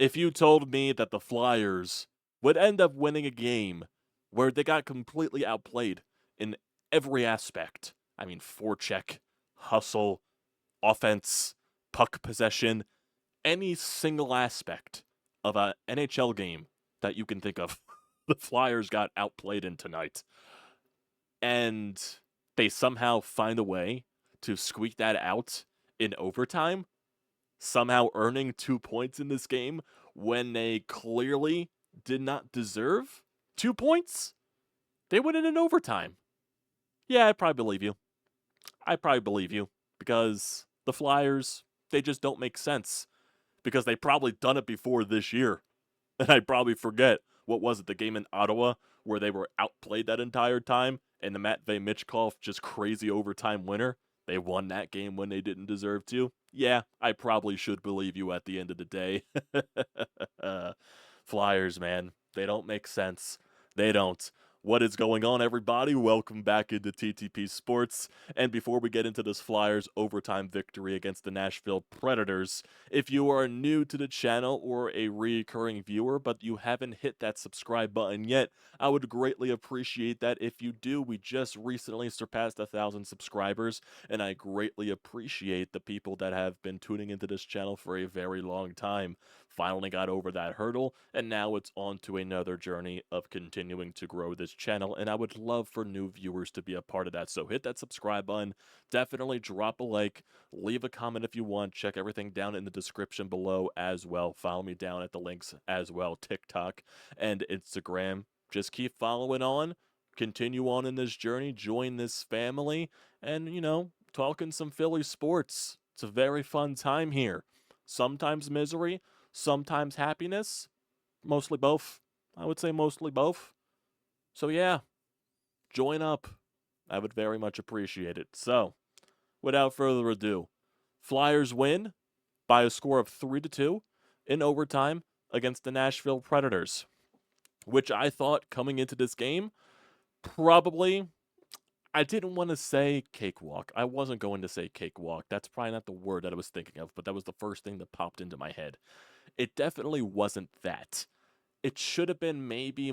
if you told me that the Flyers would end up winning a game where they got completely outplayed in every aspect, I mean, forecheck, hustle, offense, puck possession, any single aspect of a NHL game that you can think of, the Flyers got outplayed in tonight. And they somehow find a way to squeak that out in overtime, somehow earning 2 points in this game when they clearly did not deserve 2 points. They win it in overtime. Yeah, I probably believe you. I probably believe you because the Flyers, they just don't make sense because they probably done it before this year. And I probably forget, what was it, the game in Ottawa where they were outplayed that entire time and the Matvei Michkov just crazy overtime winner? They won that game when they didn't deserve to. Yeah, I probably should believe you at the end of the day. Flyers, man, they don't make sense. They don't. What is going on, everybody? Welcome back into TTP Sports. And before we get into this Flyers overtime victory against the Nashville Predators, if you are new to the channel or a recurring viewer, but you haven't hit that subscribe button yet, I would greatly appreciate that if you do. We just recently surpassed 1,000 subscribers, and I greatly appreciate the people that have been tuning into this channel for a very long time. Finally got over that hurdle, and now it's on to another journey of continuing to grow this channel, and I would love for new viewers to be a part of that. So hit that subscribe button, definitely drop a like, leave a comment if you want, check everything down in the description below as well. Follow me down at the links as well, TikTok and Instagram. Just keep following on, continue on in this journey, join this family, and, talking some Philly sports. It's a very fun time here. Sometimes misery, sometimes happiness, mostly both. I would say mostly both. So yeah, join up. I would very much appreciate it. So, without further ado, Flyers win by a score of 3-2 in overtime against the Nashville Predators, which I thought coming into this game, probably, I didn't want to say cakewalk. I wasn't going to say cakewalk. That's probably not the word that I was thinking of, but that was the first thing that popped into my head. It definitely wasn't that. It should have been maybe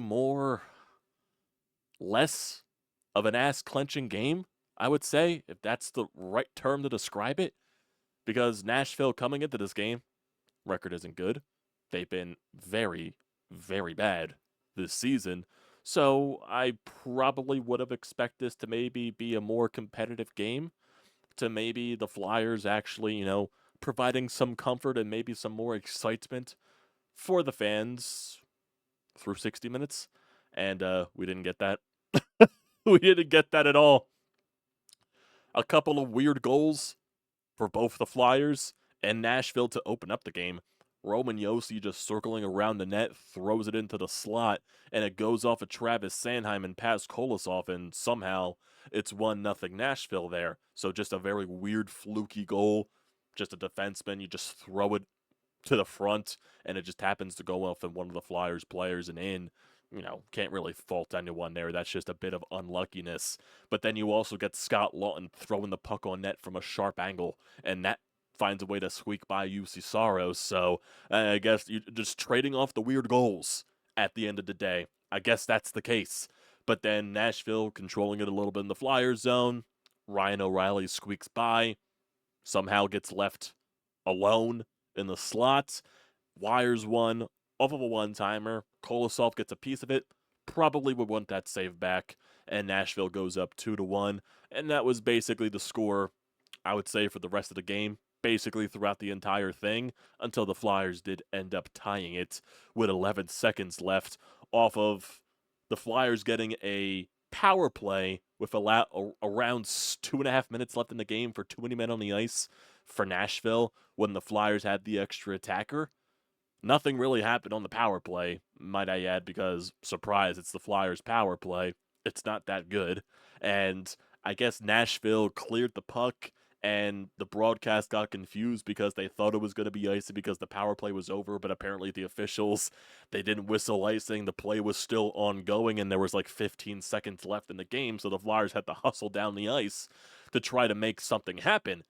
less of an ass-clenching game, I would say, if that's the right term to describe it, because Nashville coming into this game, record isn't good. They've been very, very bad this season, so I probably would have expected this to maybe be a more competitive game, to maybe the Flyers actually, providing some comfort and maybe some more excitement for the fans through 60 minutes, and we didn't get that. We didn't get that at all. A couple of weird goals for both the Flyers and Nashville to open up the game. Roman Josi just circling around the net, throws it into the slot, and it goes off of Travis Sanheim and past Kolosov, and somehow it's 1-0 Nashville there. So just a very weird, fluky goal. Just a defenseman, you just throw it to the front, and it just happens to go off in one of the Flyers players and in. Can't really fault anyone there. That's just a bit of unluckiness. But then you also get Scott Lawton throwing the puck on net from a sharp angle, and that finds a way to squeak by UC Saros. So I guess you're just trading off the weird goals at the end of the day. I guess that's the case. But then Nashville controlling it a little bit in the Flyers zone. Ryan O'Reilly squeaks by, somehow gets left alone in the slot. Wires one off of a one-timer. Kolosov gets a piece of it. Probably would want that save back. And Nashville goes up 2-1. And that was basically the score, I would say, for the rest of the game. Basically throughout the entire thing. Until the Flyers did end up tying it with 11 seconds left. Off of the Flyers getting a power play with around 2.5 minutes left in the game for 20 men on the ice for Nashville when the Flyers had the extra attacker. Nothing really happened on the power play, might I add, because, surprise, it's the Flyers' power play. It's not that good. And I guess Nashville cleared the puck, and the broadcast got confused because they thought it was going to be icing because the power play was over, but apparently the officials, they didn't whistle icing. The play was still ongoing, and there was like 15 seconds left in the game, so the Flyers had to hustle down the ice to try to make something happen.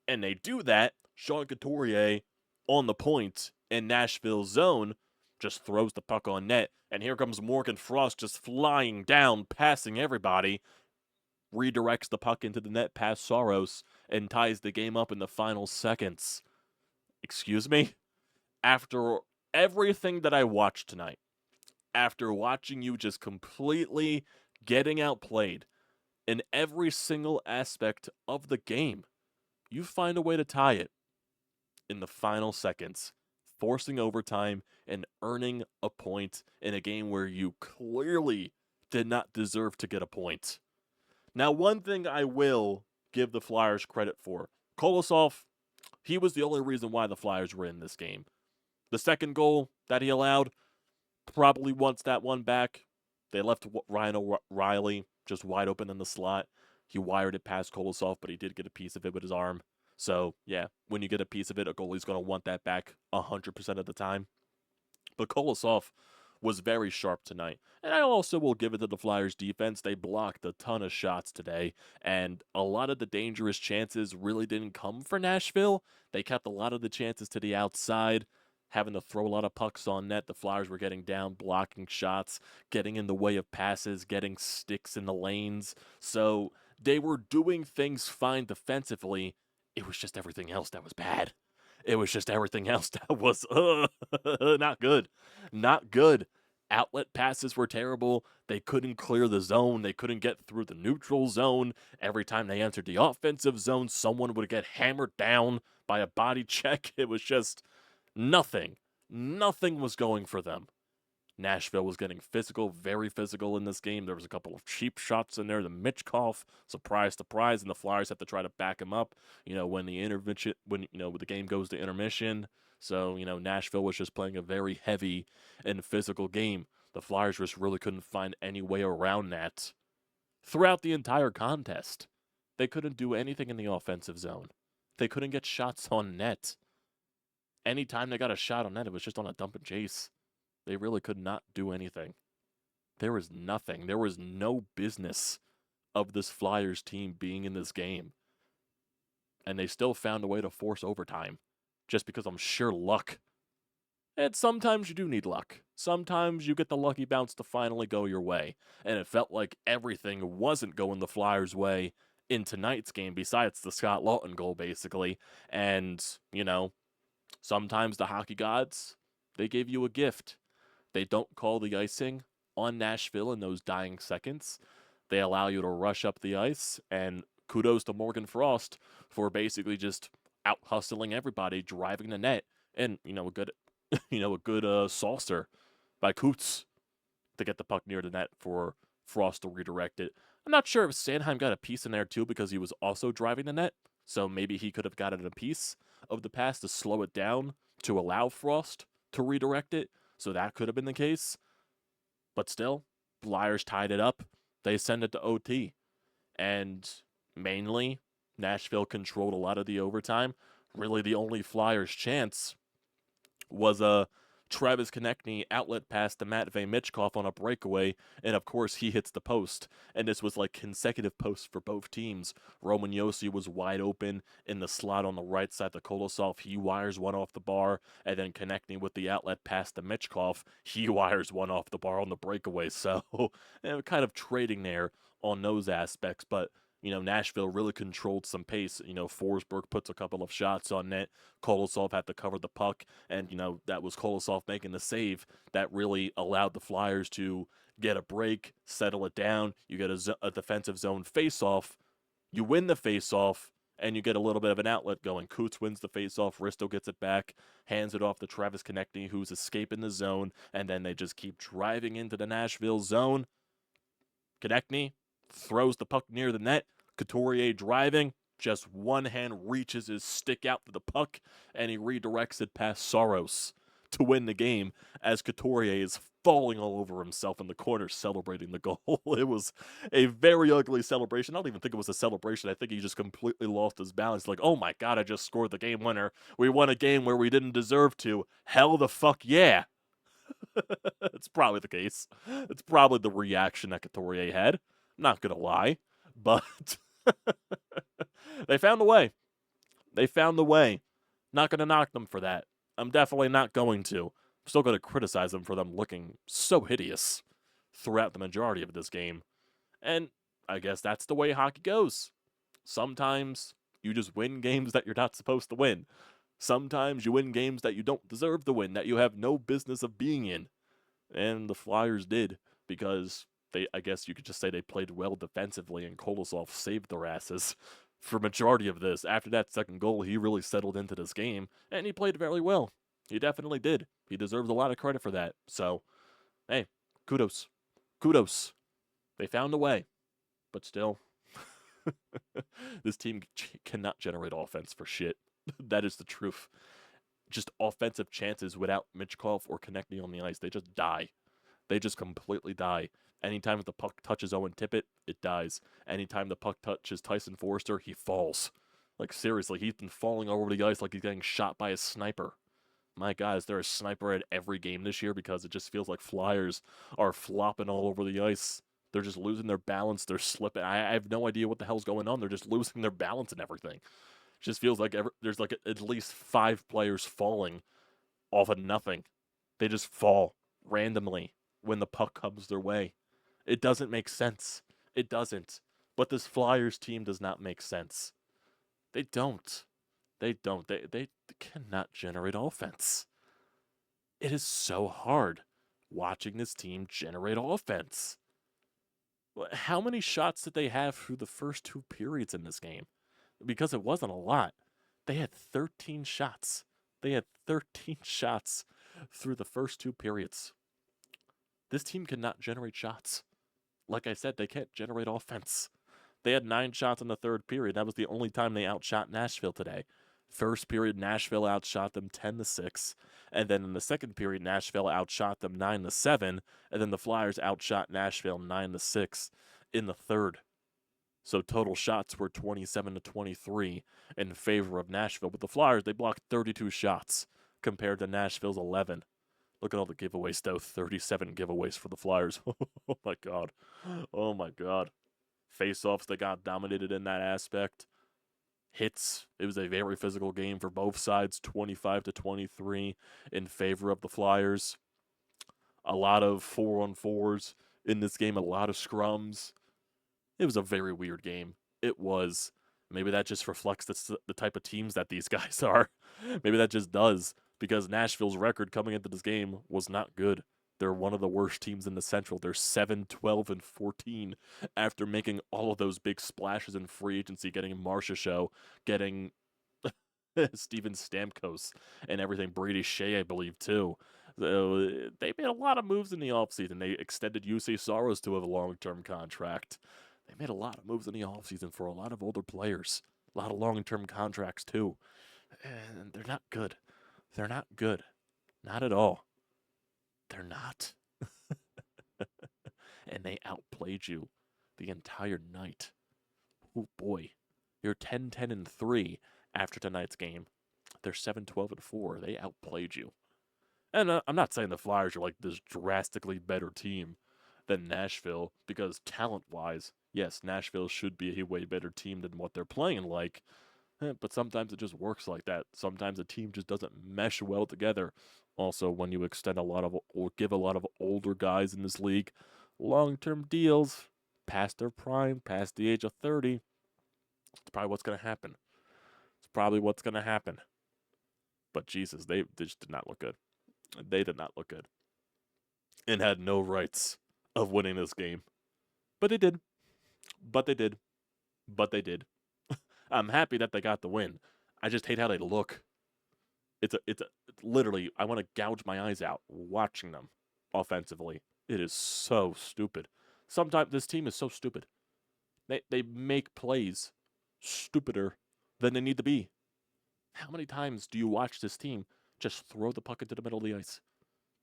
And they do that. Sean Couturier on the point in Nashville's zone, just throws the puck on net, and here comes Morgan Frost just flying down, passing everybody, redirects the puck into the net past Saros, and ties the game up in the final seconds. Excuse me? After everything that I watched tonight, after watching you just completely getting outplayed in every single aspect of the game, you find a way to tie it in the final seconds, forcing overtime and earning a point in a game where you clearly did not deserve to get a point. Now, one thing I will give the Flyers credit for, Kolosov, he was the only reason why the Flyers were in this game. The second goal that he allowed, probably wants that one back. They left Ryan O'Reilly just wide open in the slot. He wired it past Kolosov, but he did get a piece of it with his arm. So, yeah, when you get a piece of it, a goalie's going to want that back 100% of the time. But Kolosov was very sharp tonight. And I also will give it to the Flyers defense. They blocked a ton of shots today, and a lot of the dangerous chances really didn't come for Nashville. They kept a lot of the chances to the outside, having to throw a lot of pucks on net. The Flyers were getting down, blocking shots, getting in the way of passes, getting sticks in the lanes. So they were doing things fine defensively. It was just everything else that was bad. It was just everything else that was not good. Not good. Outlet passes were terrible. They couldn't clear the zone. They couldn't get through the neutral zone. Every time they entered the offensive zone, someone would get hammered down by a body check. It was just nothing. Nothing was going for them. Nashville was getting physical, very physical in this game. There was a couple of cheap shots in there. The Mitchkov, surprise, surprise, and the Flyers have to try to back him up. When the intervention, when the game goes to intermission. So Nashville was just playing a very heavy and physical game. The Flyers just really couldn't find any way around that throughout the entire contest. They couldn't do anything in the offensive zone. They couldn't get shots on net. Anytime they got a shot on net, it was just on a dump and chase. They really could not do anything. There was nothing. There was no business of this Flyers team being in this game. And they still found a way to force overtime. Just because I'm sure luck. And sometimes you do need luck. Sometimes you get the lucky bounce to finally go your way. And it felt like everything wasn't going the Flyers' way in tonight's game, besides the Scott Laughton goal, basically. And, sometimes the hockey gods, they give you a gift. They don't call the icing on Nashville in those dying seconds. They allow you to rush up the ice, and kudos to Morgan Frost for basically just out-hustling everybody, driving the net, and, a good, a good saucer by Coots to get the puck near the net for Frost to redirect it. I'm not sure if Sanheim got a piece in there, too, because he was also driving the net, so maybe he could have gotten a piece of the pass to slow it down to allow Frost to redirect it. So that could have been the case. But still, Flyers tied it up. They send it to OT. And mainly, Nashville controlled a lot of the overtime. Really, the only Flyers chance was a Travis Konechny outlet pass to Matvei Mitchkov on a breakaway, and of course he hits the post. And this was like consecutive posts for both teams. Roman Josi was wide open in the slot on the right side to Kolosov. He wires one off the bar, and then Konechny with the outlet pass to Mitchkov. He wires one off the bar on the breakaway. So kind of trading there on those aspects, but Nashville really controlled some pace. Forsberg puts a couple of shots on net. Kolosov had to cover the puck, and, that was Kolosov making the save that really allowed the Flyers to get a break, settle it down. You get a defensive zone face-off. You win the face-off, and you get a little bit of an outlet going. Coots wins the face-off. Risto gets it back, hands it off to Travis Konechny, who's escaping the zone, and then they just keep driving into the Nashville zone. Konechny throws the puck near the net. Couturier driving. Just one hand reaches his stick out to the puck, and he redirects it past Saros to win the game as Couturier is falling all over himself in the corner celebrating the goal. It was a very ugly celebration. I don't even think it was a celebration. I think he just completely lost his balance. Like, oh my God, I just scored the game winner. We won a game where we didn't deserve to. Hell the fuck yeah. It's probably the case. It's probably the reaction that Couturier had. I'm not going to lie. But they found a way. They found a way. Not going to knock them for that. I'm definitely not going to. I'm still going to criticize them for them looking so hideous throughout the majority of this game. And I guess that's the way hockey goes. Sometimes you just win games that you're not supposed to win. Sometimes you win games that you don't deserve to win, that you have no business of being in. And the Flyers did, because I guess you could just say they played well defensively, and Kolosov saved their asses for majority of this. After that second goal, he really settled into this game, and he played very well. He definitely did. He deserves a lot of credit for that. So, hey, kudos. Kudos. They found a way. But still, this team cannot generate offense for shit. That is the truth. Just offensive chances without Michkov or Konechny on the ice, they just die. They just completely die. Anytime the puck touches Owen Tippett, it dies. Anytime the puck touches Tyson Forrester, he falls. Like, seriously, he's been falling all over the ice like he's getting shot by a sniper. My God, is there a sniper at every game this year? Because it just feels like Flyers are flopping all over the ice. They're just losing their balance. They're slipping. I have no idea what the hell's going on. They're just losing their balance and everything. It just feels like there's like at least 5 players falling off of nothing. They just fall randomly when the puck comes their way. It doesn't make sense. It doesn't. But this Flyers team does not make sense. They don't. They don't. They cannot generate offense. It is so hard watching this team generate offense. How many shots did they have through the first 2 periods in this game? Because it wasn't a lot. They had 13 shots. They had 13 shots through the first 2 periods. This team cannot generate shots. Like I said, they can't generate offense. They had 9 shots in the third period. That was the only time they outshot Nashville today. First period, Nashville outshot them 10-6. And then in the second period, Nashville outshot them 9-7. And then the Flyers outshot Nashville 9-6 in the third. So total shots were 27-23 in favor of Nashville. But the Flyers, they blocked 32 shots compared to Nashville's 11. Look at all the giveaways, though. 37 giveaways for the Flyers. Oh, my God. Oh, my God. Face-offs, they got dominated in that aspect. Hits, it was a very physical game for both sides, 25-23 in favor of the Flyers. A lot of 4-on-4s in this game, a lot of scrums. It was a very weird game. It was. Maybe that just reflects the type of teams that these guys are. Maybe that just does, because Nashville's record coming into this game was not good. They're one of the worst teams in the Central. They're 7-12-14 after making all of those big splashes in free agency, getting Marchessault, getting Steven Stamkos, and everything. Brady Shea, I believe, too. So they made a lot of moves in the offseason. They extended UC Soros to a long-term contract. They made a lot of moves in the offseason for a lot of older players. A lot of long-term contracts, too. And they're not good. They're not good. Not at all. They're not. And they outplayed you the entire night. Oh, boy. You're 10-10-3 after tonight's game. They're 7-12-4. They outplayed you. And I'm not saying the Flyers are like this drastically better team than Nashville, because talent-wise, yes, Nashville should be a way better team than what they're playing like. But sometimes it just works like that. Sometimes a team just doesn't mesh well together. Also, when you extend a lot of, or give a lot of older guys in this league long-term deals, past their prime, past the age of 30, it's probably what's going to happen. It's probably what's going to happen. But Jesus, they just did not look good. They did not look good. And had no rights of winning this game. But they did. But they did. But they did. I'm happy that they got the win. I just hate how they look. It's literally, I want to gouge my eyes out watching them offensively. It is so stupid. Sometimes this team is so stupid. They make plays stupider than they need to be. How many times do you watch this team just throw the puck into the middle of the ice?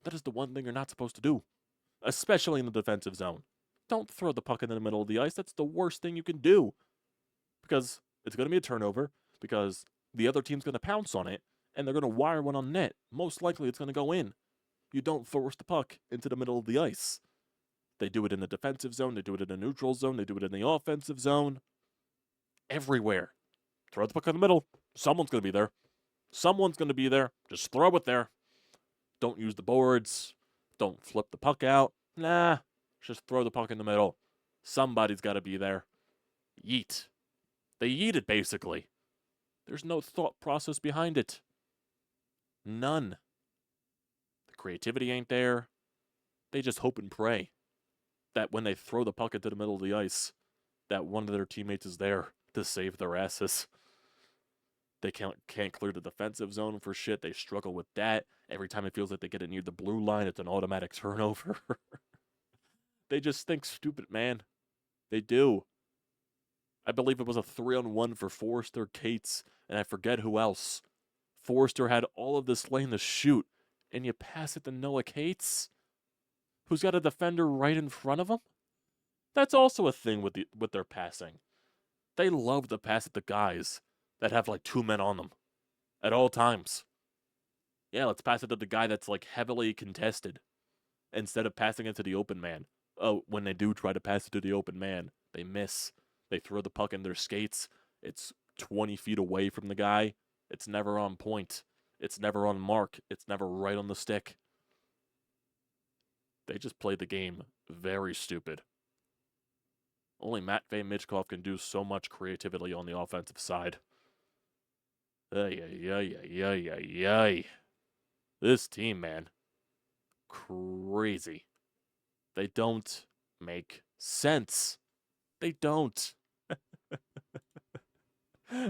That is the one thing you're not supposed to do, especially in the defensive zone. Don't throw the puck into the middle of the ice. That's the worst thing you can do, because it's going to be a turnover, because the other team's going to pounce on it, and they're going to wire one on net. Most likely it's going to go in. You don't force the puck into the middle of the ice. They do it in the defensive zone. They do it in the neutral zone. They do it in the offensive zone. Everywhere. Throw the puck in the middle. Someone's going to be there. Someone's going to be there. Just throw it there. Don't use the boards. Don't flip the puck out. Nah, just throw the puck in the middle. Somebody's got to be there. Yeet. They yeet it, basically. There's no thought process behind it. None. The creativity ain't there. They just hope and pray that when they throw the puck into the middle of the ice, that one of their teammates is there to save their asses. They can't clear the defensive zone for shit. They struggle with that. Every time it feels like they get it near the blue line, it's an automatic turnover. They just think stupid, man. They do. I believe it was a 3-on-1 for Forrester, Cates, and I forget who else. Forrester had all of this lane to shoot, and you pass it to Noah Cates, who's got a defender right in front of him. That's also a thing with their passing. They love to pass it to guys that have like 2 men on them at all times. Yeah, let's pass it to the guy that's like heavily contested instead of passing it to the open man. Oh, when they do try to pass it to the open man, they miss. They throw the puck in their skates. It's 20 feet away from the guy. It's never on point. It's never on mark. It's never right on the stick. They just play the game very stupid. Only Matvei Michkov can do so much creativity on the offensive side. Ay. This team, man. Crazy. They don't make sense. They don't.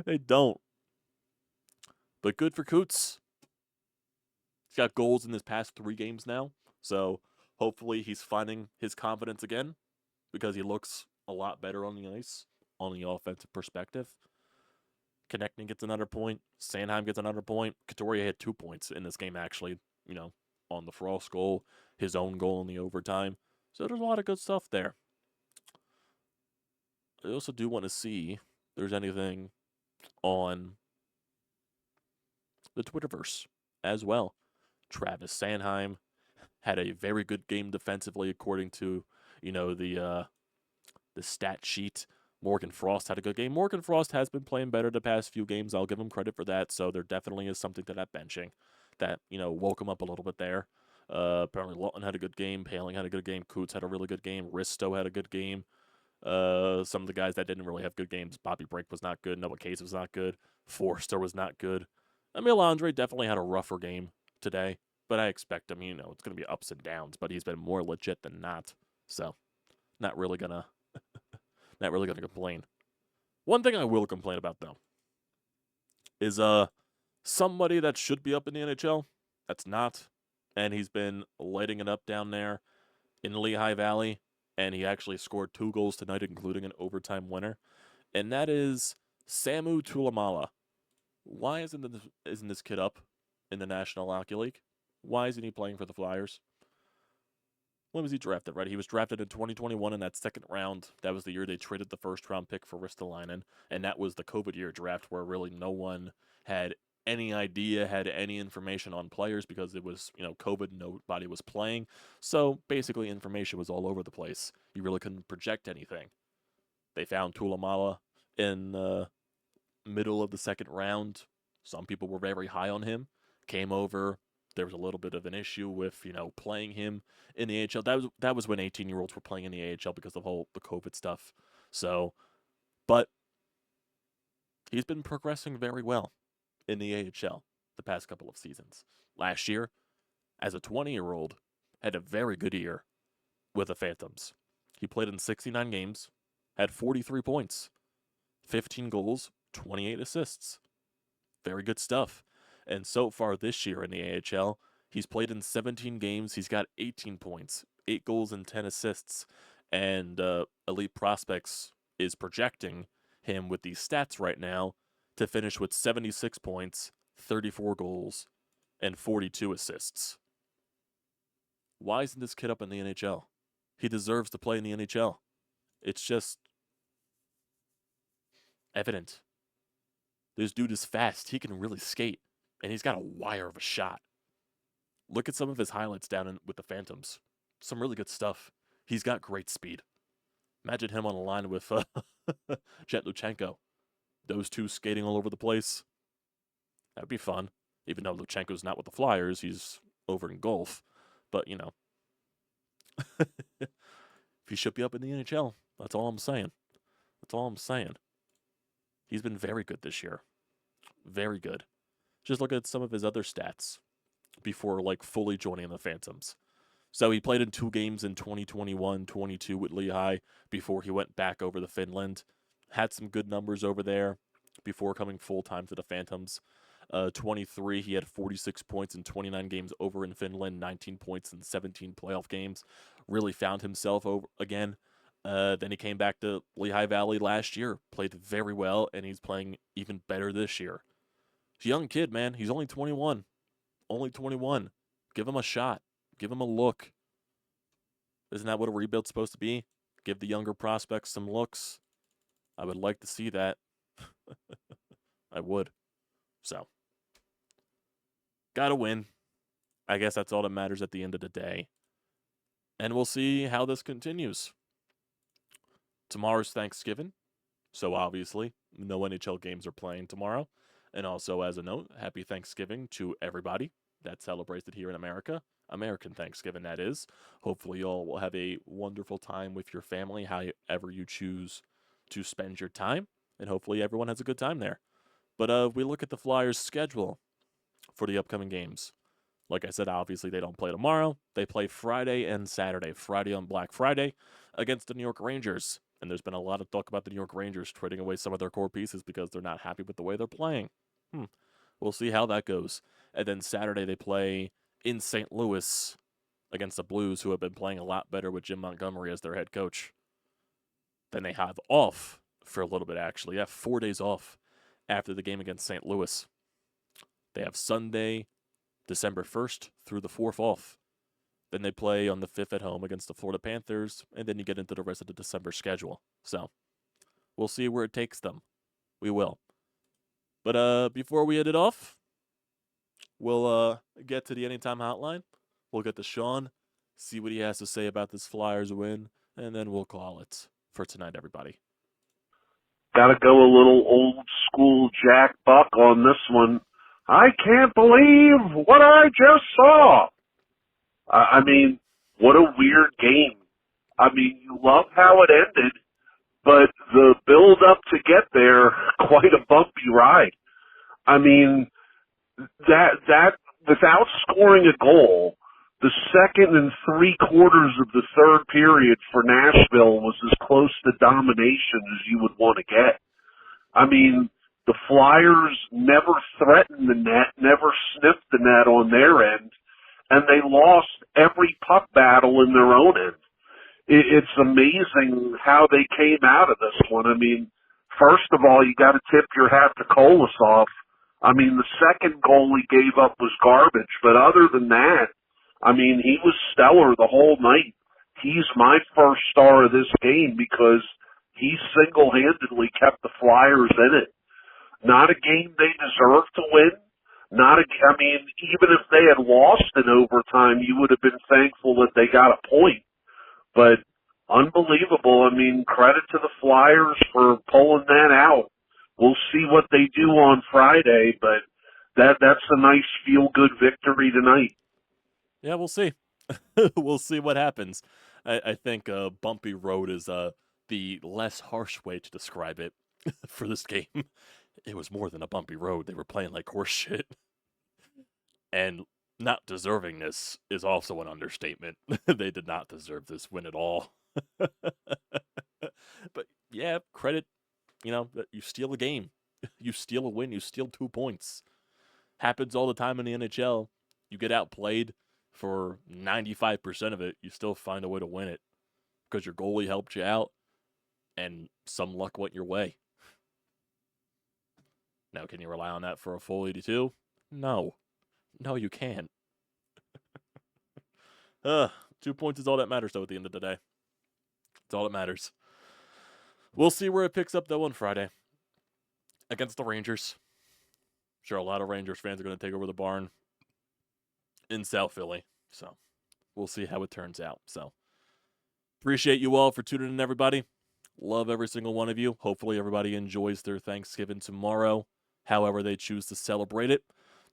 They don't. But good for Coots. He's got goals in his past 3 games now. So hopefully he's finding his confidence again because he looks a lot better on the ice on the offensive perspective. Connecting gets another point. Sanheim gets another point. Couturier had 2 points in this game, actually, on the Frost goal, his own goal in the overtime. So there's a lot of good stuff there. I also do want to see if there's anything on the Twitterverse as well. Travis Sanheim had a very good game defensively, according to, the stat sheet. Morgan Frost had a good game. Morgan Frost has been playing better the past few games. I'll give him credit for that. So there definitely is something to that benching that, woke him up a little bit there. Apparently Lawton had a good game. Paling had a good game. Coots had a really good game. Risto had a good game. Some of the guys that didn't really have good games. Bobby Brink was not good. Noah Case was not good. Forster was not good. Emil Andre definitely had a rougher game today, but I expect him, it's going to be ups and downs, but he's been more legit than not. So, not really going to complain. One thing I will complain about, though, is somebody that should be up in the NHL that's not, and he's been lighting it up down there in Lehigh Valley, and he actually scored 2 goals tonight, including an overtime winner, and that is Samu Tuulamala. Why isn't this kid up in the National Hockey League? Why isn't he playing for the Flyers? When was he drafted, right? He was drafted in 2021 in that second round. That was the year they traded the first-round pick for Ristolainen, and that was the COVID year draft where really no one had any idea, had any information on players because it was, COVID, nobody was playing. So basically information was all over the place. You really couldn't project anything. They found Tuulamala in the middle of the second round. Some people were very high on him. Came over. There was a little bit of an issue with, playing him in the AHL. That was when 18-year-olds were playing in the AHL because of the COVID stuff. So, but he's been progressing very well in the AHL the past couple of seasons. Last year, as a 20-year-old, had a very good year with the Phantoms. He played in 69 games, had 43 points, 15 goals, 28 assists. Very good stuff. And so far this year in the AHL, he's played in 17 games. He's got 18 points, 8 goals, and 10 assists. And Elite Prospects is projecting him with these stats right now to finish with 76 points, 34 goals, and 42 assists. Why isn't this kid up in the NHL? He deserves to play in the NHL. It's just evident. This dude is fast. He can really skate. And he's got a wire of a shot. Look at some of his highlights down with the Phantoms. Some really good stuff. He's got great speed. Imagine him on a line with Jet Luchenko. Those two skating all over the place. That'd be fun. Even though Luchenko's not with the Flyers, he's over in golf. But, he should be up in the NHL. That's all I'm saying. That's all I'm saying. He's been very good this year. Very good. Just look at some of his other stats before, fully joining the Phantoms. So he played in 2 games in 2021-22 with Lehigh before he went back over to Finland. Had some good numbers over there before coming full-time to the Phantoms. 23, he had 46 points in 29 games over in Finland, 19 points in 17 playoff games. Really found himself over again. Then he came back to Lehigh Valley last year, played very well, and he's playing even better this year. He's a young kid, man. He's only 21. Only 21. Give him a shot. Give him a look. Isn't that what a rebuild's supposed to be? Give the younger prospects some looks. I would like to see that. I would. So, gotta win. I guess that's all that matters at the end of the day. And we'll see how this continues. Tomorrow's Thanksgiving, so obviously no NHL games are playing tomorrow. And also, as a note, happy Thanksgiving to everybody that celebrates it here in America. American Thanksgiving, that is. Hopefully, you all will have a wonderful time with your family, however you choose to spend your time. And hopefully, everyone has a good time there. But if we look at the Flyers' schedule for the upcoming games, like I said, obviously they don't play tomorrow. They play Friday and Saturday. Friday on Black Friday against the New York Rangers. And there's been a lot of talk about the New York Rangers trading away some of their core pieces because they're not happy with the way they're playing. We'll see how that goes. And then Saturday they play in St. Louis against the Blues, who have been playing a lot better with Jim Montgomery as their head coach. Then they have off for a little bit, actually. They have 4 days off after the game against St. Louis. They have Sunday, December 1st through the 4th off. Then they play on the 5th at home against the Florida Panthers, and then you get into the rest of the December schedule. So, we'll see where it takes them. We will. But before we end it off, we'll get to the Anytime Hotline. We'll get to Sean, see what he has to say about this Flyers win, and then we'll call it for tonight, everybody. Got to go a little old school Jack Buck on this one. I can't believe what I just saw. I mean, what a weird game. I mean, you love how it ended, but the build up to get there, quite a bumpy ride. I mean, that without scoring a goal, the second and 3/4 of the third period for Nashville was as close to domination as you would want to get. I mean, the Flyers never threatened the net, never sniffed the net on their end, and they lost every puck battle in their own end. It's amazing how they came out of this one. I mean, first of all, you got to tip your hat to Kolosov. I mean, the second goal he gave up was garbage, but other than that, I mean, he was stellar the whole night. He's my first star of this game because he single-handedly kept the Flyers in it. Not a game they deserved to win. I mean, even if they had lost in overtime, you would have been thankful that they got a point. But unbelievable. I mean, credit to the Flyers for pulling that out. We'll see what they do on Friday, but that's a nice feel-good victory tonight. Yeah, we'll see. We'll see what happens. I think bumpy road is the less harsh way to describe it for this game. It was more than a bumpy road. They were playing like horse shit. And not deserving this is also an understatement. They did not deserve this win at all. But yeah, credit, that you steal a game. You steal a win. You steal 2 points. Happens all the time in the NHL. You get outplayed for 95% of it. You still find a way to win it because your goalie helped you out and some luck went your way. Now, can you rely on that for a full 82? No. No, you can't. 2 points is all that matters, though, at the end of the day. It's all that matters. We'll see where it picks up, though, on Friday against the Rangers. Sure, a lot of Rangers fans are going to take over the barn in South Philly. So, we'll see how it turns out. So, appreciate you all for tuning in, everybody. Love every single one of you. Hopefully, everybody enjoys their Thanksgiving tomorrow. however they choose to celebrate it.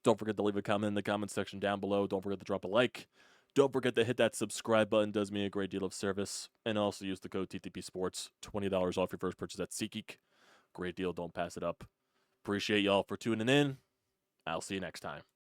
Don't forget to leave a comment in the comment section down below. Don't forget to drop a like. Don't forget to hit that subscribe button. Does me a great deal of service. And also use the code TTPSPORTS. $20 off your first purchase at SEATGEEK. Great deal. Don't pass it up. Appreciate y'all for tuning in. I'll see you next time.